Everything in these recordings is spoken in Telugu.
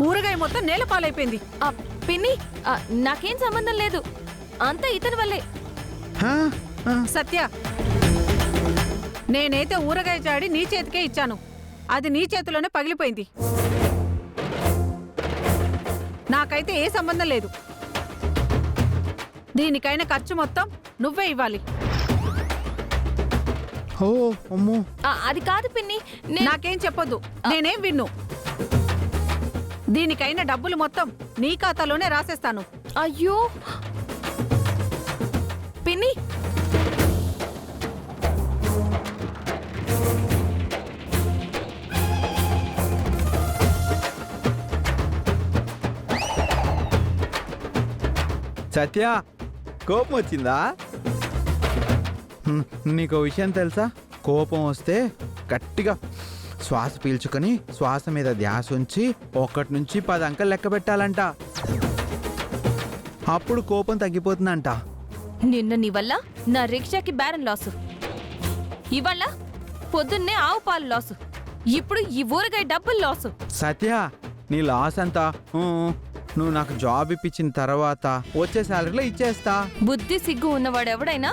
ఊరగాయ మొత్తం నేల పాలైపోయింది. పిన్ని, నాకేం సంబంధం లేదు, అంతా ఇతని వల్లే. సత్య, నేనైతే ఊరగాయ చాడి నీ చేతికే ఇచ్చాను, అది నీ చేతిలోనే పగిలిపోయింది. నాకైతే ఏ సంబంధం లేదు. దీనికైనా ఖర్చు మొత్తం నువ్వే ఇవ్వాలి. అది కాదు పిన్ని, నాకేం చెప్పొద్దు, నేనేం విన్ను. దీనికైనా డబ్బులు మొత్తం నీ ఖాతాలోనే రాసేస్తాను. అయ్యో పిన్ని, సత్య, కోపం వచ్చిందా? నీకు విషయం తెలుసా? కోపం వస్తే గట్టిగా శ్వాస పీల్చుకొని శ్వాస మీద ధ్యాస ఉంచి 1 నుంచి 10 అంకెలు లెక్క పెట్టాలంట. అప్పుడు కోపం తగ్గిపోతుందంట. నిన్న నీ వల్ల నా రిక్షాకి బేరం లాసు, ఇవాళ పొద్దున్నే ఆవు పాలు లాసు, ఇప్పుడు ఈ ఊరగాయ డబ్బులు లాసు. సత్య, నీ లాస్ అంతా నువ్వు నాకు జాబ్ ఇప్పించిన తర్వాత వచ్చే శాలరీలో ఇచ్చేస్తా. బుద్ధి సిగ్గు ఉన్నవాడు ఎవడైనా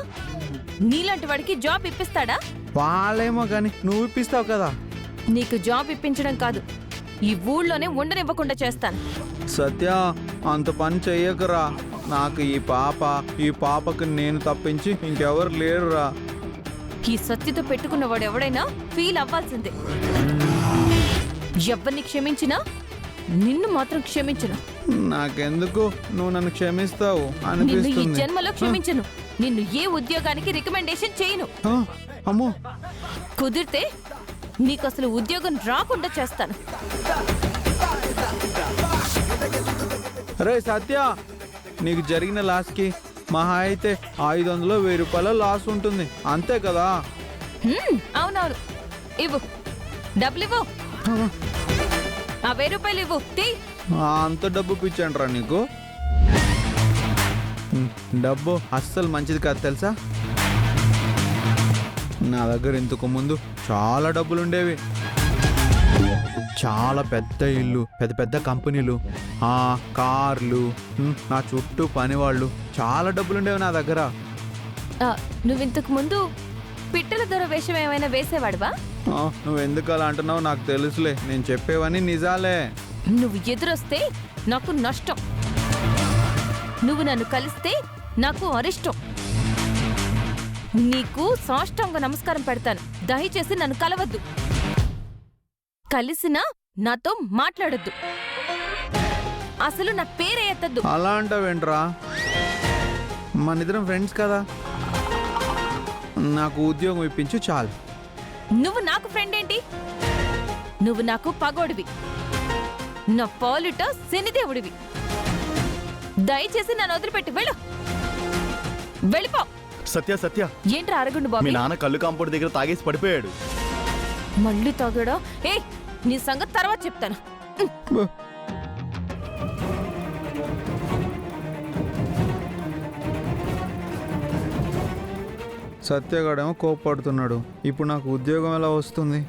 నీలాంటి వాడికి జాబ్ ఇప్పిస్తాడా? వాళ్ళేమో కానీ నువ్వు ఇప్పిస్తావు కదా. నీకు జాబ్ ఇప్పించడం కాదు, ఈ ఊళ్ళోనే ఉండనివ్వకుండా చేస్తాను. సత్య, అంత పని చెయ్యకురా. నాకు ఈ పాపకు నేను తప్పించి ఇంకెవరు లేరురా. ఈ సత్యతో పెట్టుకున్నవాడు ఎవడైనా ఫీల్ అవ్వాల్సిందే. ఎవరిని క్షమించినా నిన్ను మాత్రం క్షమించను. నాకెందుకు నువ్వు నన్ను క్షమిస్తావు నిన్ను ఈ అనిపిస్తుంది. జన్మలో క్షమించను. నిన్ను ఏ ఉద్యోగానికి రికమెండేషన్ చేయను. అమ్మో, కుదిరితే నీకు అసలు ఉద్యోగం రాకుండా చేస్తాను. రే సత్య, నీకు జరిగిన లాస్కి మహా అయితే 500-1000 రూపాయల లాస్ ఉంటుంది, అంతే కదా? అవునవును, ఇవ్వు, డబ్బులు ఇవ్వు. ఆ 1000 రూపాయలు ఇవ్వు. అంత డబ్బు పిచ్చండ్రా నీకు? డబ్బు అస్సలు మంచిది కాదు తెలుసా. నా దగ్గర ఇంతకు ముందు చాలా డబ్బులు ఉండేవి. చాలా పెద్ద ఇల్లు, పెద్ద పెద్ద కంపెనీలు, కార్లు, నా చుట్టూ పనివాళ్ళు, చాలా డబ్బులు ఉండేవి నా దగ్గర. నువ్వు ఇంతకు ముందు పిట్టల దొర వేషం ఏమైనా వేసేవాడువా? నువ్వు ఎందుకు అలా అంటున్నావు నాకు తెలుసులే. నేను చెప్పేవన్నీ నిజాలే. నువ్వు ఎదురొస్తే నాకు నష్టం, నువ్వు నన్ను కలిస్తే నాకు అరిష్టం. నీకు సాష్టాంగ నమస్కారం పెడతాను, దయచేసి నన్ను కలవద్దు. కలిసినా నాతో మాట్లాడొద్దు, అసలు నా పేరే ఎత్తద్దు. అలా అంటావేంట్రా? మనిద్దరం ఫ్రెండ్స్ కదా. నాకు ఉద్యోగం ఇప్పించు చాలు. నువ్వు నాకు ఫ్రెండ్ ఏంటి? నువ్వు నాకు పగోడివి, నా పాలిట శనిదేవుడివి. దయచేసి నన్ను వదిలిపెట్టి వెళ్ళు, వెళ్ళిపో. సత్య, ఏంట్రా అరగుండు మీ బాబు? నాన్న కళ్ళు కాంపౌండ్ దగ్గర తాగేసి పడిపోయాడు. మళ్ళీ తాగాడా? ఏ, నీ సంగతి తర్వాత చెప్తాను. సత్యగాడేమో కోప్పడుతున్నాడు. ఇప్పుడు నాకు ఉద్యోగం ఎలా వస్తుంది?